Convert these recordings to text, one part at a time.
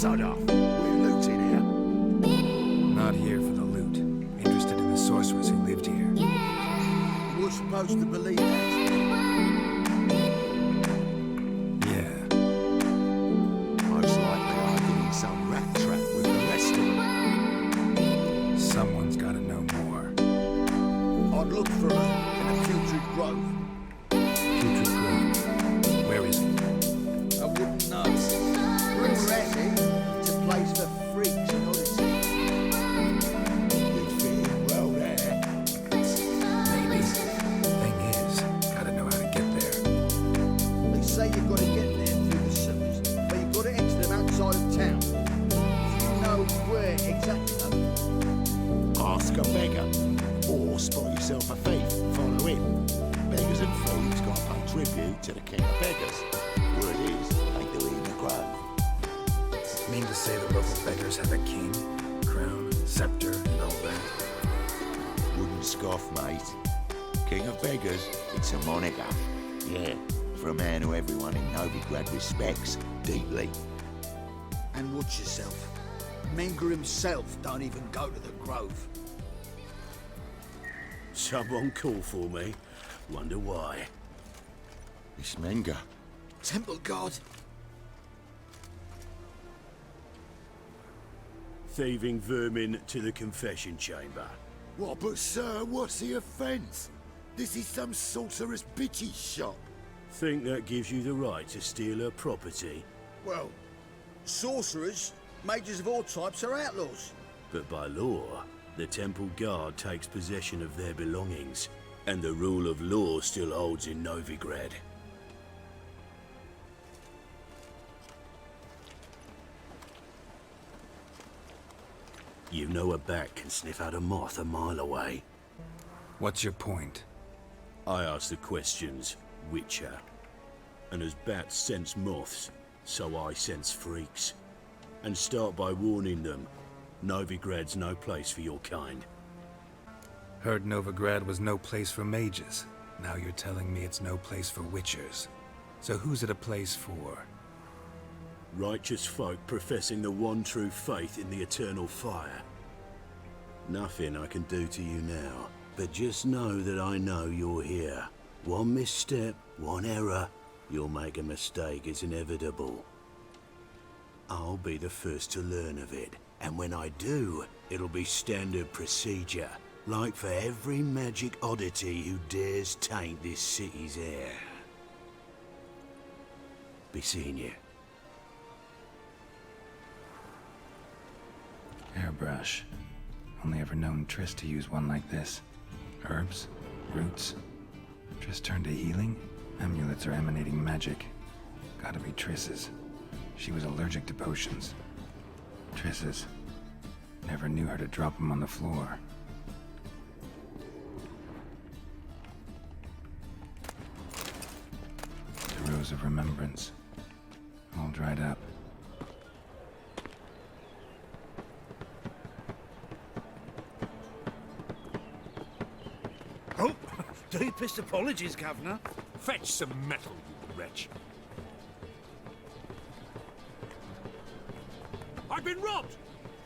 sod off. We're looting here. Not here for the loot. Interested in the sorceress who lived here. We're supposed to believe that. Yeah. Most likely hiding in some rat trap with the rest of them. Someone's gotta know more. I'd look for her in a putrid grove. Putrid Grove. Where is it? I wouldn't know. Rumor has it, it's a place for freaks and oddities. You'd fit in well there. Maybe. Thing is, gotta know how to get there. They say you've got to get there through the sewers, but you've got to enter them outside of town. Do you know where exactly? Ask a beggar, or spot yourself a thief and follow him. Beggars and thieves got to pay tribute to the king of beggars. Word is, they do it in the grove. Mean to say the local beggars have a king, crown, scepter, and all that? Wouldn't scoff, mate. King of beggars, it's a moniker. Yeah, for a man who everyone in Novigrad respects deeply. And watch yourself. Menger himself don't even go to the grove. Someone call for me. Wonder why. It's Menger. Temple God. Thieving vermin to the confession chamber. What, but sir, what's the offence? This is some sorcerer's bitch's shop. Think that gives you the right to steal her property, Well, sorcerers, mages of all types are outlaws. but by law, the temple guard takes possession of their belongings, and the rule of law still holds in Novigrad. You know a bat can sniff out a moth a mile away. What's your point? I ask the questions, Witcher. And as bats sense moths, so I sense freaks. And start by warning them, Novigrad's no place for your kind. Heard Novigrad was no place for mages. Now you're telling me it's no place for witchers. So who's it a place for? Righteous folk professing the one true faith in the eternal fire. Nothing I can do to you now, but just know that I know you're here. One misstep, one error, you'll make a mistake, it's inevitable. I'll be the first to learn of it, and when I do, it'll be standard procedure, like for every magic oddity who dares taint this city's air. Be seeing you. Airbrush. Only ever known Triss to use one like this. Herbs, roots. Triss turned to healing? Amulets are emanating magic. Gotta be Triss's. She was allergic to potions. Triss's. Never knew her to drop them on the floor. The Rose of Remembrance. All dried up. Oh, deepest apologies, Governor. Fetch some metal, you wretch. I've been robbed!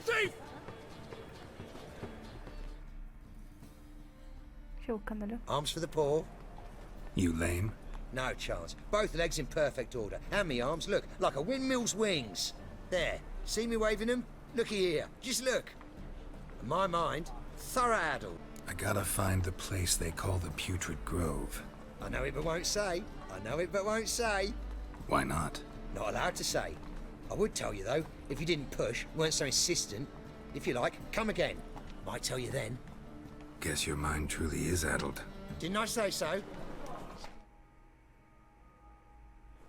Thief! Krokarna du. Arms for the poor? You lame? No chance. Both legs in perfect order. And me arms, look, like a windmill's wings. There. See me waving them? Looky here. Just look. In my mind, thorough addled. I gotta find the place they call the Putrid Grove. I know it but won't say. I know it but won't say. Why not? Not allowed to say. I would tell you though, if you didn't push, weren't so insistent. If you like, come again. Might tell you then. Guess your mind truly is addled. Didn't I say so?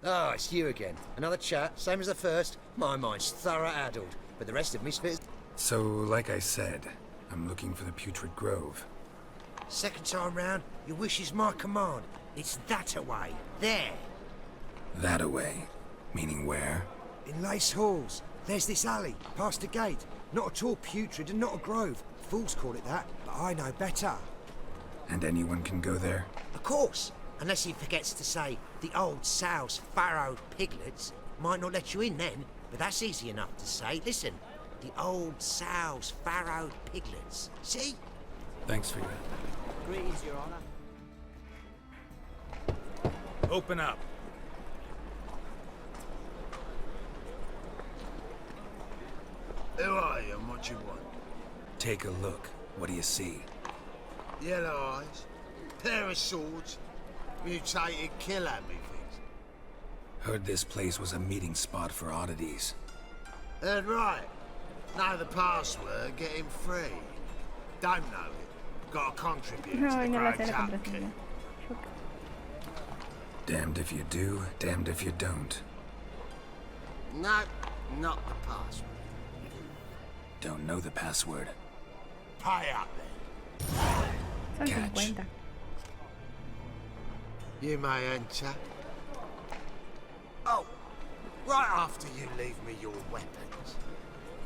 Oh, it's you again. Another chat, same as the first. My mind's thorough addled, but the rest of me's fit. So, like I said, I'm looking for the Putrid Grove. Second time round, your wish is my command. It's that away. There. That away? Meaning where? In Lace Halls. There's this alley, past the gate. Not at all putrid and not a grove. Fools call it that, but I know better. And anyone can go there? Of course. Unless he forgets to say the old sow's farrowed piglets might not let you in then. But that's easy enough to say. Listen, the old sow's farrowed piglets. See? Thanks for your... Greetings, Your Honor. Open up. Who are you and what you want? Take a look. What do you see? Yellow eyes, pair of swords, mutated killer me things. Heard this place was a meeting spot for oddities. Heard right. Know the password, get him free. Don't know it. Got to contribute to No, the no la sé great la upkeep. contraseña. Damned if you do, damned if you don't. No, not the password. Don't know the password. Pay up then. Son Catch. 50. You may enter. Oh, right after you leave me your weapons.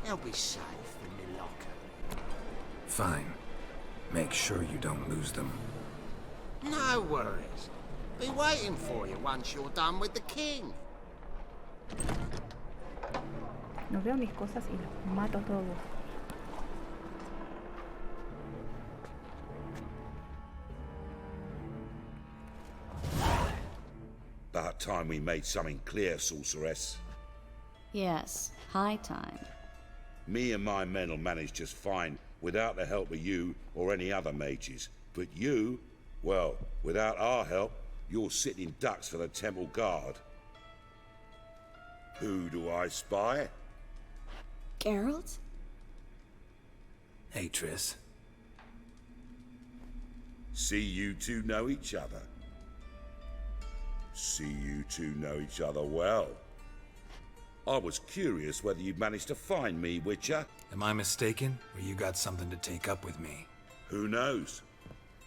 They'll be safe in my locker. Fine. Make sure you don't lose them. No worries. Be waiting for you once you're done with the king. No veo mis cosas y los mato a todos. About time we made something clear, sorceress. Yes, high time. Me and my men will manage just fine without the help of you or any other mages. But you, well, without our help, you're sitting ducks for the temple guard. Who do I spy? Geralt? Hey, Triss. See you two know each other. See you two know each other well. I was curious whether you'd managed to find me, Witcher. Am I mistaken, or you got something to take up with me? Who knows?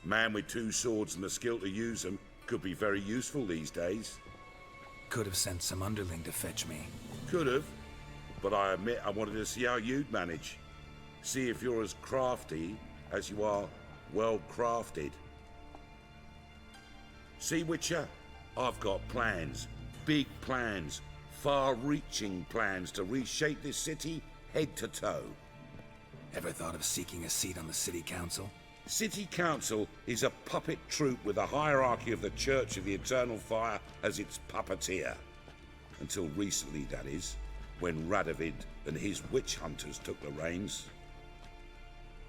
Man with two swords and the skill to use them could be very useful these days. Could have sent some underling to fetch me. Could have, but I admit I wanted to see how you'd manage. See if you're as crafty as you are well crafted. See, Witcher, I've got plans, big plans, far-reaching plans to reshape this city head to toe. Ever thought of seeking a seat on the city council? City Council is a puppet troupe with a hierarchy of the Church of the Eternal Fire as its puppeteer. Until recently, that is, when Radovid and his witch hunters took the reins.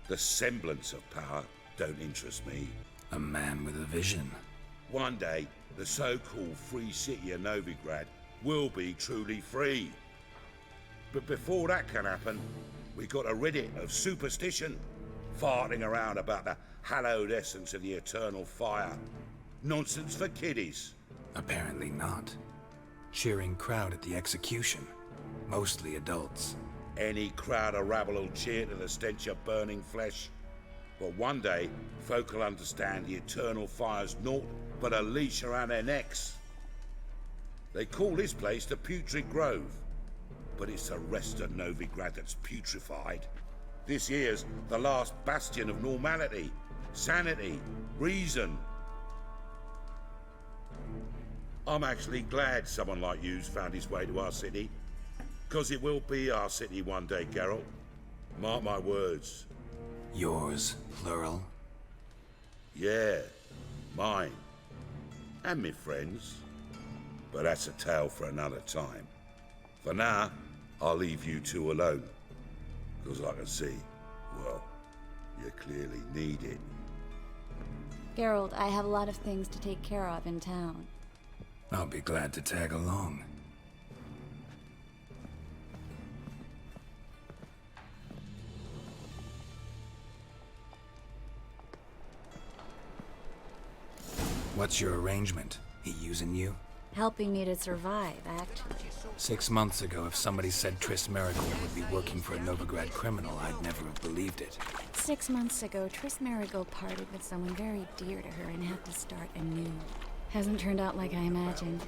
The semblance of power don't interest me. A man with a vision. One day, the so-called free city of Novigrad will be truly free. But before that can happen, we got to rid it of superstition. Farting around about the hallowed essence of the eternal fire. Nonsense for kiddies. Apparently not. Cheering crowd at the execution. Mostly adults. Any crowd of rabble will cheer to the stench of burning flesh. But one day, folk will understand the eternal fire's naught but a leash around their necks. They call this place the Putrid Grove, but it's the rest of Novigrad that's putrefied. This here's the last bastion of normality, sanity, reason. I'm actually glad someone like you's found his way to our city, because it will be our city one day, Geralt. Mark my words. Yours, plural. Yeah, mine. And me friends. But that's a tale for another time. For now, I'll leave you two alone. Because I can see, well, you clearly need it. Geralt, I have a lot of things to take care of in town. I'll be glad to tag along. What's your arrangement? He using you? Helping me to survive, actually. 6 months ago, if somebody said Triss Merigold would be working for a Novigrad criminal, I'd never have believed it. 6 months ago, Triss Merigold parted with someone very dear to her and had to start anew. Hasn't turned out like I imagined.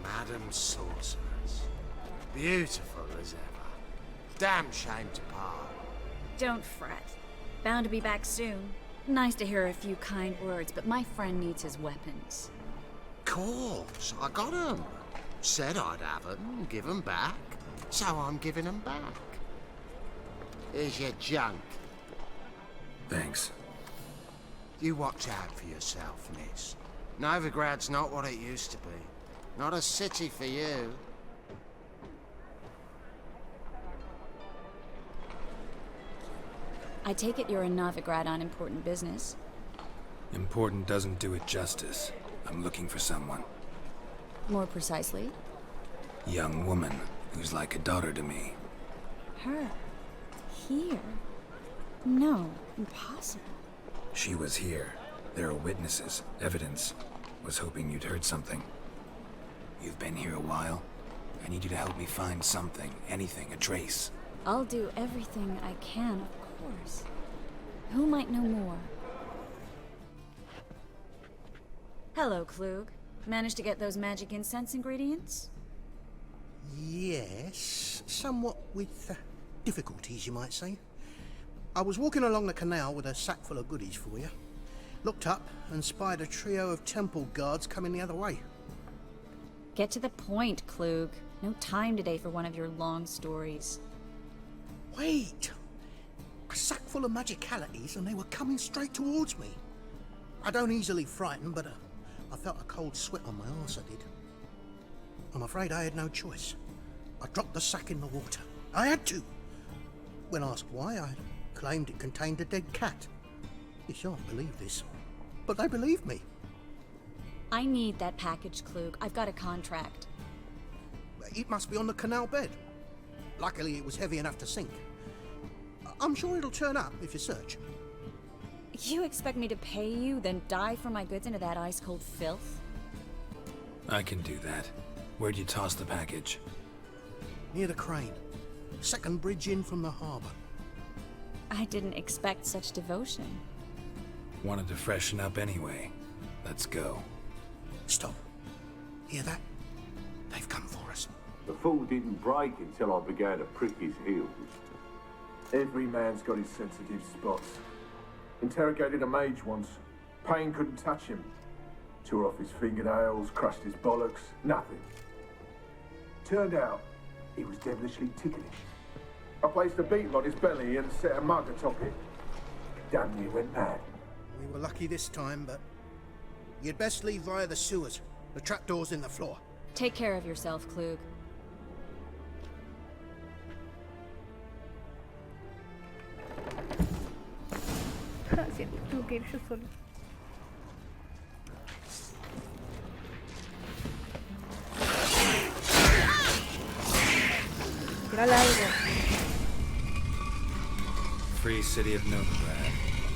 Madam Sorceress. Beautiful as ever. Damn shame to part. Don't fret. Bound to be back soon. Nice to hear a few kind words, but my friend needs his weapons. course, I got 'em. Said I'd have 'em, give 'em back. So I'm giving 'em back. Here's your junk. Thanks. You watch out for yourself, miss. Novigrad's not what it used to be. Not a city for you. I take it you're in Novigrad on important business. Important doesn't do it justice. I'm looking for someone. More precisely? Young woman who's like a daughter to me. Her? Here? No, impossible. She was here. There are witnesses, evidence. Was hoping you'd heard something. You've been here a while. I need you to help me find something, anything, a trace. I'll do everything I can, of course. Who might know more? Hello, Klug. Managed to get those magic incense ingredients? Yes, somewhat with difficulties, you might say. I was walking along the canal with a sack full of goodies for you. Looked up and spied a trio of temple guards coming the other way. Get to the point, Klug. No time today for one of your long stories. Wait! A sack full of magicalities and they were coming straight towards me. I don't easily frighten, but I felt a cold sweat on my arse, I did. I'm afraid I had no choice. I dropped the sack in the water. I had to. When asked why, I claimed it contained a dead cat. You shan't believe this, but they believed me. I need that package, Klug. I've got a contract. It must be on the canal bed. Luckily, it was heavy enough to sink. I'm sure it'll turn up if you search. You expect me to pay you, then dive for my goods into that ice-cold filth? I can do that. Where'd you toss the package? Near the crane. Second bridge in from the harbour. I didn't expect such devotion. Wanted to freshen up anyway. Let's go. Stop. Hear that? They've come for us. The fall didn't break until I began to prick his heels. Every man's got his sensitive spots. Interrogated a mage once. Pain couldn't touch him. Tore off his fingernails, crushed his bollocks, nothing. Turned out, he was devilishly ticklish. I placed a beetle on his belly and set a mug atop it. Damn near went mad. We were lucky this time, but you'd best leave via the sewers. The trapdoor's in the floor. Take care of yourself, Klug. Siempre tengo que ir yo solo. Tírale algo. Free city of Novigrad.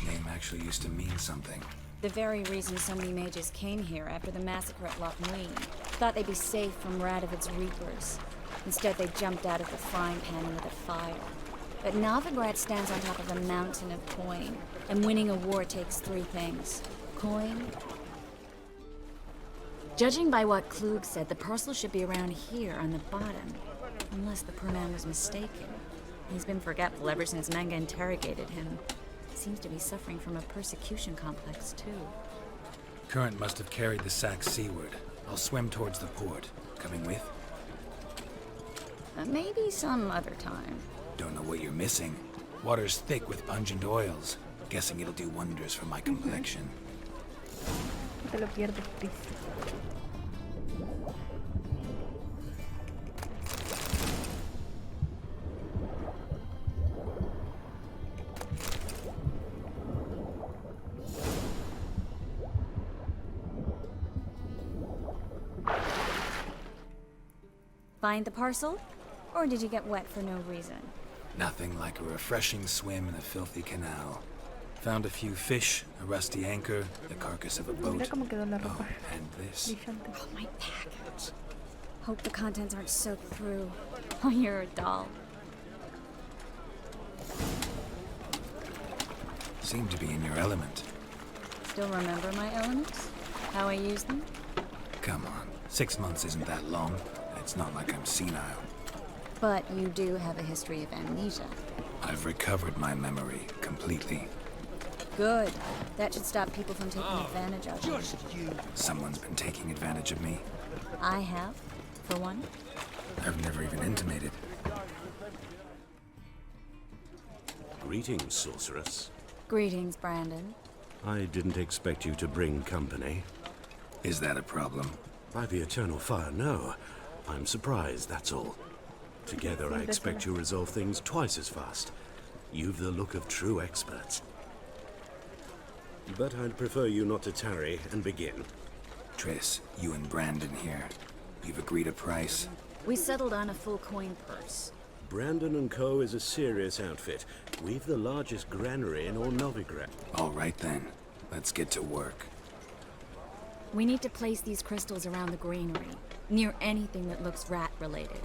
Name actually used to mean something. The very reason so many mages came here after the massacre at Loch Muin. Thought they'd be safe from Radovid's reapers. Instead, they jumped out of the frying pan into the fire. But Novigrad stands on top of a mountain of coin, and winning a war takes three things. Coin. Judging by what Klug said, the parcel should be around here on the bottom. Unless the poor man was mistaken. He's been forgetful ever since Manga interrogated him. Seems to be suffering from a persecution complex, too. Current must have carried the sack seaward. I'll swim towards the port. Coming with? Maybe some other time. Don't know what you're missing. Water's thick with pungent oils. Guessing it'll do wonders for my complexion. Te lo pierdes, Triss. Find the parcel? Or did you get wet for no reason? Nothing like a refreshing swim in a filthy canal. Found a few fish, a rusty anchor, the carcass of a boat. Mira cómo quedó la ropa. Oh, and this. Brillante. Oh, my package. Hope the contents aren't soaked through. Oh, you're a doll. Seem to be in your element. Still remember my elements? How I use them? Come on. 6 months isn't that long. It's not like I'm senile. But you do have a history of amnesia. I've recovered my memory completely. Good. That should stop people from taking advantage of you. Just you. Someone's been taking advantage of me. I have, for one. I've never even intimated. Greetings, sorceress. Greetings, Brandon. I didn't expect you to bring company. Is that a problem? By the eternal fire, no. I'm surprised, that's all. Together, I expect you resolve things twice as fast. You've the look of true experts. But I'd prefer you not to tarry and begin. Triss, you and Brandon here. You've agreed a price? We settled on a full coin purse. Brandon & Co. is a serious outfit. We've the largest granary in all Novigrad. All right then. Let's get to work. We need to place these crystals around the greenery, near anything that looks rat-related.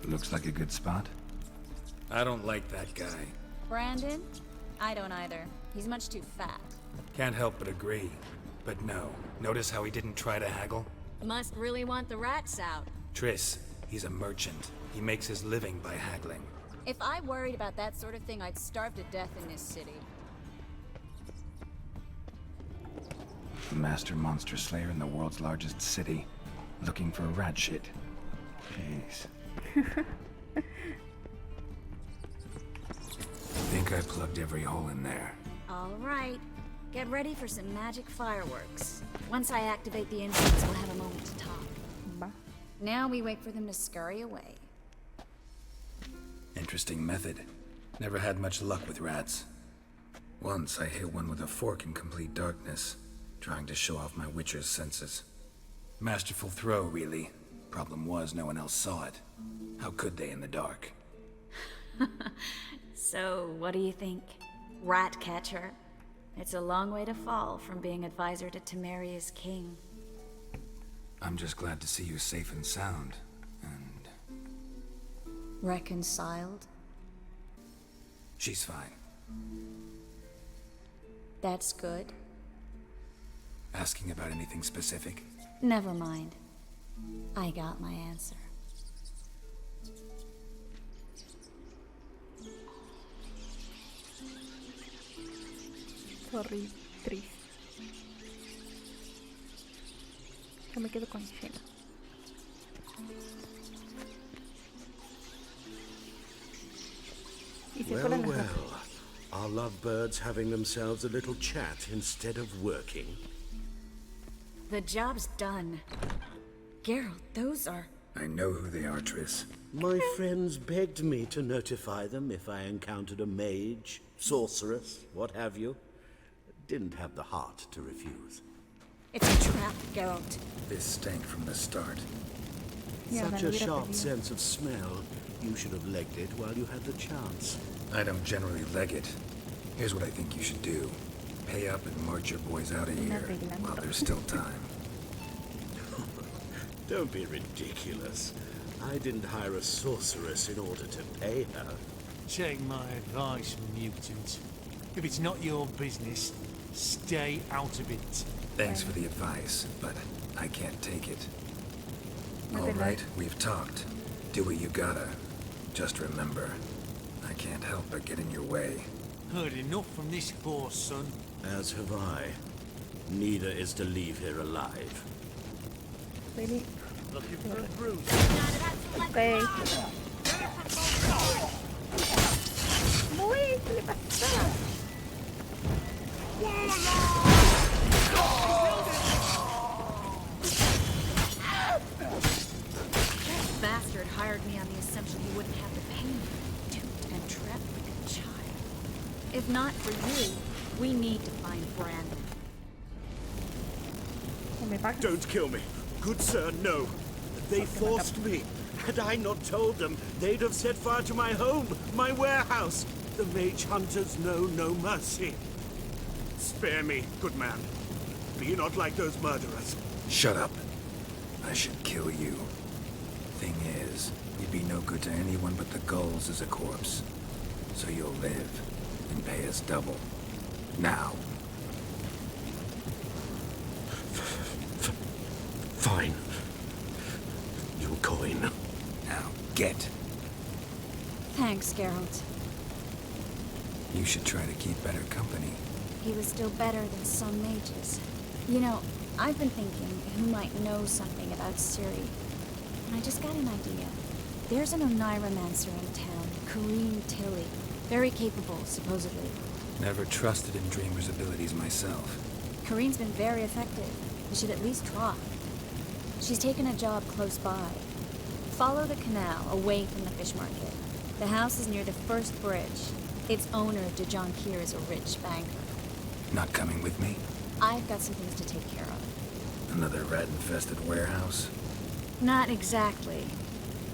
Looks like a good spot. I don't like that guy. Brandon? I don't either. He's much too fat. Can't help but agree. But no. Notice how he didn't try to haggle? Must really want the rats out. Triss, he's a merchant. He makes his living by haggling. If I worried about that sort of thing, I'd starve to death in this city. The master monster slayer in the world's largest city. Looking for rat shit. Jeez. Think I plugged every hole in there. All right. Get ready for some magic fireworks. Once I activate the influence, we'll have a moment to talk. Va. Now we wait for them to scurry away. Interesting method. Never had much luck with rats. Once I hit one with a fork in complete darkness, trying to show off my witcher's senses. Masterful throw, really. Problem was, no one else saw it. How could they in the dark? So, what do you think? Rat catcher? It's a long way to fall from being advisor to Temeria's king. I'm just glad to see you safe and sound, and... Reconciled? she's fine. That's good. Asking about anything specific? Never mind. I got my answer. Sorry, Triss. Yo me quedo con Shena. Y se fueron las dos. Are lovebirds having themselves a little chat instead of working? The job's done. Geralt, those are... I know who they are, Triss. My friends begged me to notify them if I encountered a mage, sorceress, what have you. Didn't have the heart to refuse. It's a trap, Geralt. This stank from the start. Such a sharp sense of smell. You should have legged it while you had the chance. I don't generally leg it. Here's what I think you should do. Pay up and march your boys out of here while there's still time. Don't be ridiculous. I didn't hire a sorceress in order to pay her. Take my advice, mutant. If it's not your business, stay out of it. Thanks for the advice, but I can't take it. All right, we've talked. Do what you gotta. Just remember, I can't help but get in your way. Heard enough from this horse, son. As have I. Neither is to leave here alive. Really? Looking for a bruise. Okay. Uy, ¿qué le pasa? That bastard hired me on the assumption he wouldn't have to pay me. Duped and trapped like a child. If not for you, we need to find Brandon. Don't kill me. Good sir, no. They forced me. Had I not told them, they'd have set fire to my home, my warehouse. The mage hunters know no mercy. Spare me, good man. Be not like those murderers. Shut up. I should kill you. Thing is, you'd be no good to anyone but the gulls as a corpse. So you'll live and pay us double. Now. Fine. Your coin. Now, get. Thanks, Geralt. You should try to keep better company. He was still better than some mages. You know, I've been thinking who might know something about Ciri. And I just got an idea. There's an Oneiromancer in town, Kareem Tilly. Very capable, supposedly. Never trusted in Dreamer's abilities myself. Kareem's been very effective. You should at least try. She's taken a job close by. Follow the canal away from the fish market. The house is near the first bridge. Its owner, DeJohn Kier, is a rich banker. Not coming with me? I've got some things to take care of. Another rat-infested warehouse? Not exactly.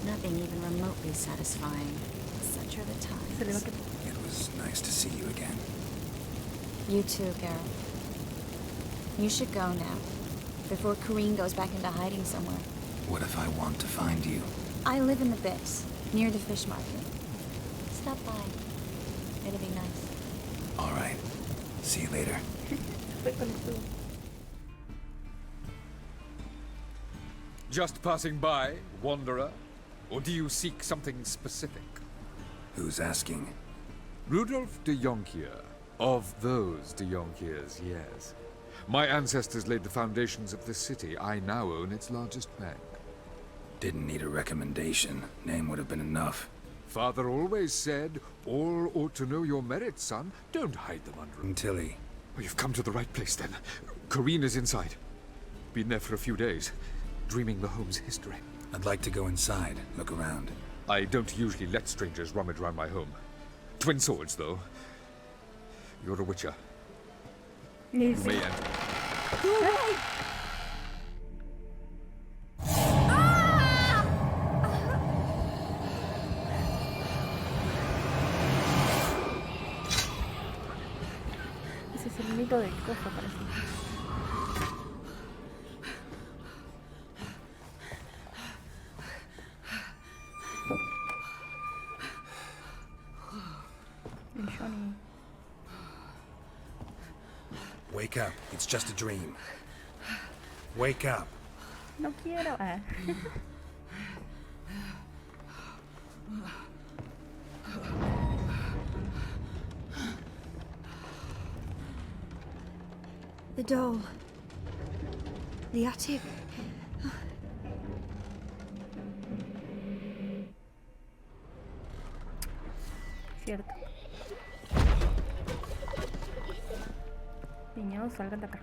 Nothing even remotely satisfying. Such are the times. It was nice to see you again. You too, Garrett. You should go now, before Kareem goes back into hiding somewhere. What if I want to find you? I live in the Bix, near the fish market. Stop by. It'll be nice. All right. See you later. Just passing by, wanderer? Or do you seek something specific? Who's asking? Rudolf de Jonkier. Of those de Jonkiers, yes. My ancestors laid the foundations of this city. I now own its largest bank. Didn't need a recommendation. Name would have been enough. Father always said, all ought to know your merits, son. Don't hide them under... Tilly. Oh, you've come to the right place, then. Corrine is inside. Been there for a few days, dreaming the home's history. I'd like to go inside, look around. I don't usually let strangers rummage around my home. Twin swords, though. You're a witcher. You may enter. Ese es el mito del coso, parece. Johnny. Wake up. It's just a dream. Wake up. No quiero. The doll. The attic. Cierto. Niños, salgan de acá.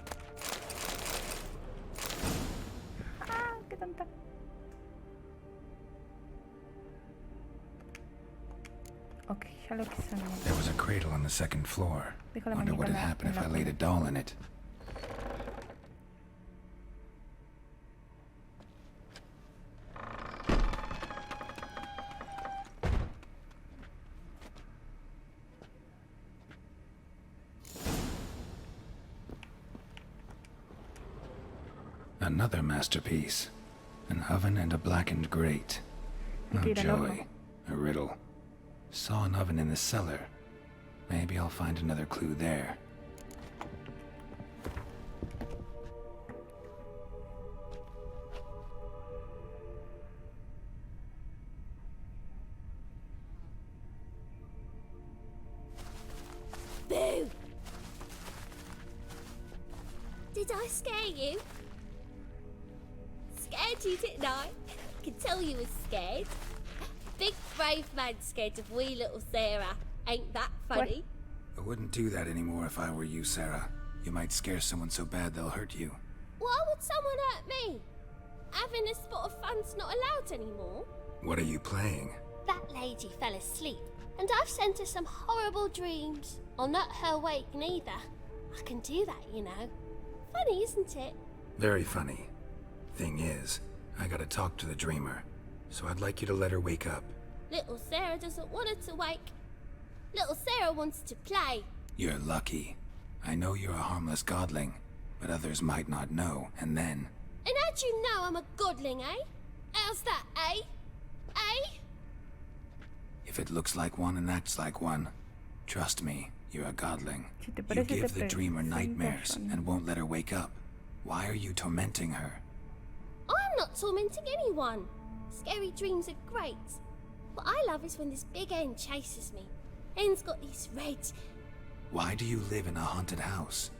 ¡Ah! ¡Qué tonta! Ok, ya lo que son. There was a cradle on the second floor. Wonder what would happen if I laid a doll in it. Another masterpiece. An oven and a blackened grate. No joy. A riddle. Saw an oven in the cellar. Maybe I'll find another clue there. Boo! Did I scare you? Scared you, didn't I? I can tell you was scared. Big brave man scared of wee little Sarah. Ain't that funny? I wouldn't do that anymore if I were you, Sarah. You might scare someone so bad they'll hurt you. Why would someone hurt me? Having a spot of fun's not allowed anymore. What are you playing? That lady fell asleep, and I've sent her some horrible dreams. I'll not her wake neither. I can do that, you know. Funny, isn't it? Very funny. Thing is, I gotta talk to the dreamer, so I'd like you to let her wake up. Little Sarah doesn't want her to wake. Little Sarah wants to play. You're lucky. I know you're a harmless godling, but others might not know, and then... And how'd you know I'm a godling, eh? How's that, eh? Eh? If it looks like one and acts like one, trust me, you're a godling. You give the dreamer nightmares and won't let her wake up. Why are you tormenting her? I'm not tormenting anyone. Scary dreams are great. What I love is when this big end chases me. Hen's got these red. Why do you live in a haunted house?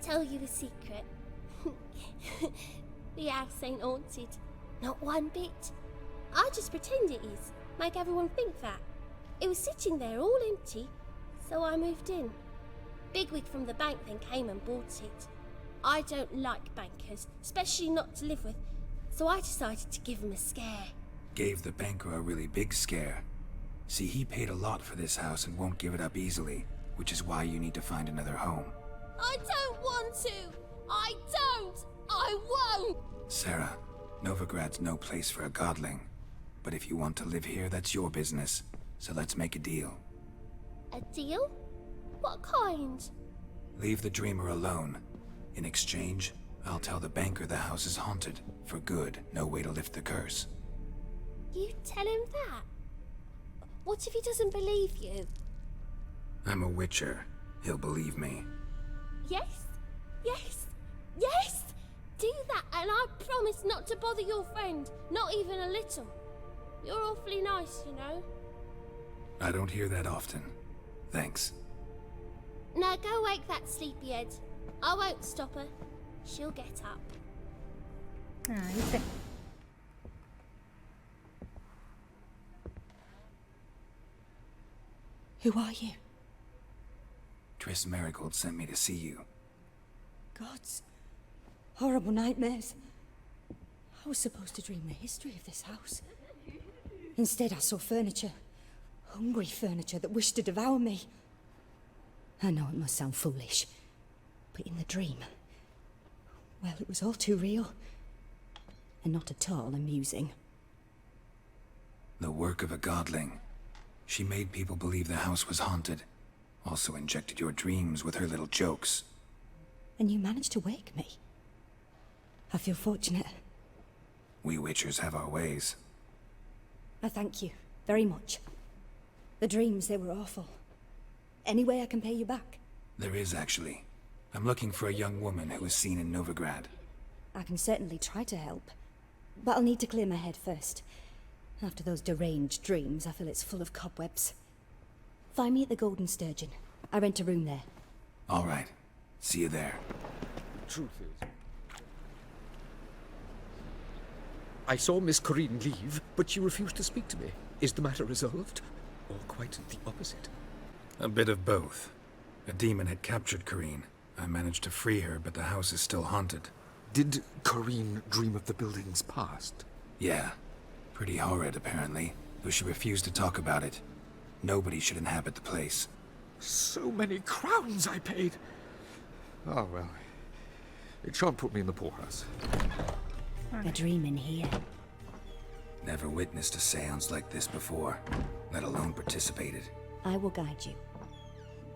Tell you a secret. The house ain't haunted. Not one bit. I just pretend it is. Make everyone think that. It was sitting there all empty, so I moved in. Bigwig from the bank then came and bought it. I don't like bankers, especially not to live with, so I decided to give him a scare. Gave the banker a really big scare. See, he paid a lot for this house and won't give it up easily, which is why you need to find another home. I don't want to! I don't! I won't! Sarah, Novigrad's no place for a godling. But if you want to live here, that's your business. So let's make a deal. A deal? What kind? Leave the dreamer alone. In exchange, I'll tell the banker the house is haunted. For good, no way to lift the curse. You tell him that? What if he doesn't believe you? I'm a witcher. He'll believe me. Yes? Yes? Yes! Do that and I promise not to bother your friend. Not even a little. You're awfully nice, you know. I don't hear that often. Thanks. Now go wake that sleepyhead. I won't stop her. She'll get up. Ah, ¿viste? Who are you? Triss Merigold sent me to see you. Gods. Horrible nightmares. I was supposed to dream the history of this house. Instead, I saw furniture. Hungry furniture that wished to devour me. I know it must sound foolish, but in the dream, well, it was all too real. And not at all amusing. The work of a godling. She made people believe the house was haunted. Also injected your dreams with her little jokes. And you managed to wake me. I feel fortunate. We witchers have our ways. I thank you very much. The dreams, they were awful. Any way I can pay you back? There is, actually. I'm looking for a young woman who was seen in Novigrad. I can certainly try to help. But I'll need to clear my head first. After those deranged dreams, I feel it's full of cobwebs. Find me at the Golden Sturgeon. I rent a room there. All right. See you there. Truth is, I saw Miss Corinne leave, but she refused to speak to me. Is the matter resolved? Or quite the opposite? A bit of both. A demon had captured Corinne. I managed to free her, but the house is still haunted. Did Corinne dream of the building's past? Yeah. Pretty horrid, apparently, though she refused to talk about it. Nobody should inhabit the place. So many crowns I paid! Oh, well. It shan't put me in the poorhouse. A dream in here. Never witnessed a seance like this before, let alone participated. I will guide you.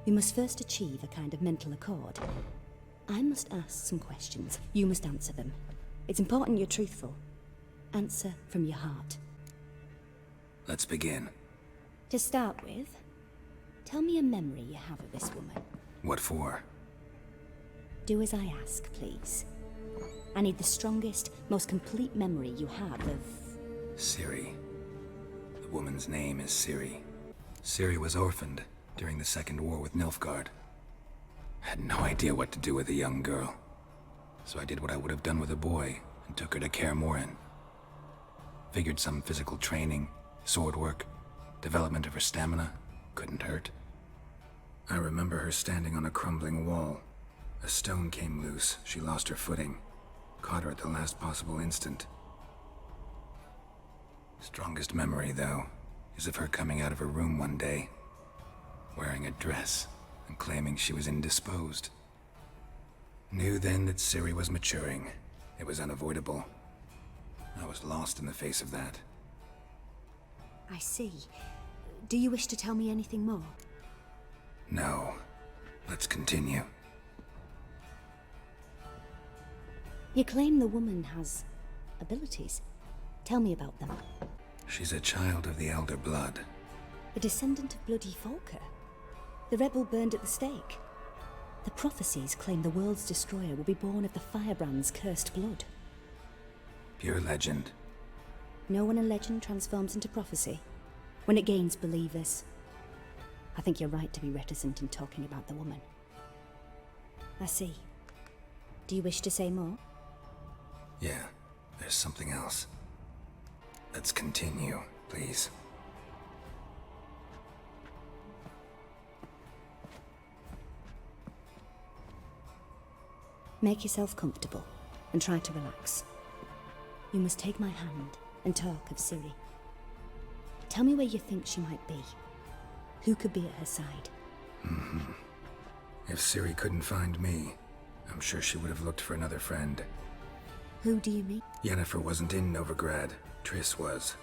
We must first achieve a kind of mental accord. I must ask some questions. You must answer them. It's important you're truthful. Answer from your heart. Let's begin. To start with, tell me a memory you have of this woman. What for? Do as I ask, please. I need the strongest, most complete memory you have of... Ciri. The woman's name is Ciri. Ciri was orphaned during the Second War with Nilfgaard. Had no idea what to do with a young girl. So I did what I would have done with a boy and took her to Kaer Morhen. Figured some physical training, sword work, development of her stamina couldn't hurt. I remember her standing on a crumbling wall. A stone came loose, she lost her footing. Caught her at the last possible instant. Strongest memory, though, is of her coming out of her room one day, wearing a dress and claiming she was indisposed. Knew then that Ciri was maturing. It was unavoidable. I was lost in the face of that. I see. Do you wish to tell me anything more? No. Let's continue. You claim the woman has abilities. Tell me about them. She's a child of the Elder Blood. A descendant of bloody Volker. The rebel burned at the stake. The prophecies claim the world's destroyer will be born of the firebrand's cursed blood. Pure legend. Know when a legend transforms into prophecy? When it gains believers. I think you're right to be reticent in talking about the woman. I see. Do you wish to say more? Yeah, there's something else. Let's continue, please. Make yourself comfortable and try to relax. You must take my hand and talk of Ciri. Tell me where you think she might be. Who could be at her side? If Ciri couldn't find me, I'm sure she would have looked for another friend. Who do you mean? Yennefer wasn't in Novigrad. Triss was.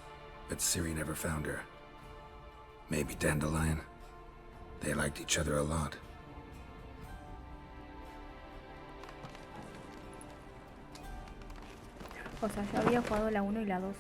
But Ciri never found her. Maybe Dandelion? They liked each other a lot. O sea, yo había jugado la 1 y la 2.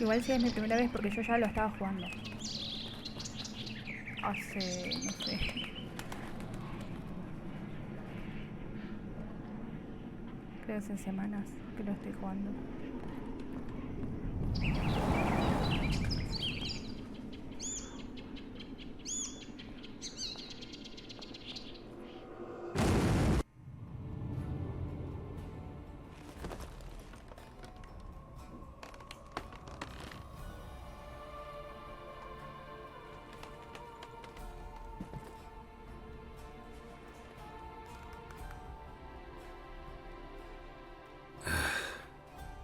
Igual sí es mi primera vez porque yo ya lo estaba jugando. Hace, no sé. Creo que hace semanas que lo estoy jugando.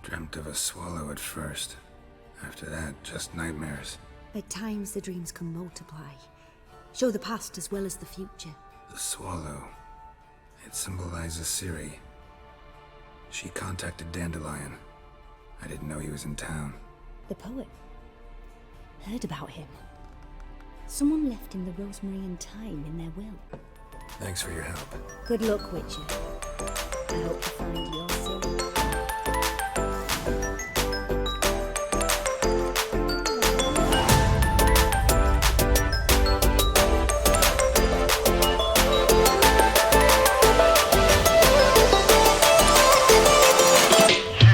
Dreamt of a swallow at first. After that, just nightmares. At times the dreams can multiply. Show the past as well as the future. The swallow. It symbolizes Ciri. She contacted Dandelion. I didn't know he was in town. The poet. Heard about him. Someone left him the rosemary and thyme in their will. Thanks for your help. Good luck, Witcher. I hope you find your Ciri.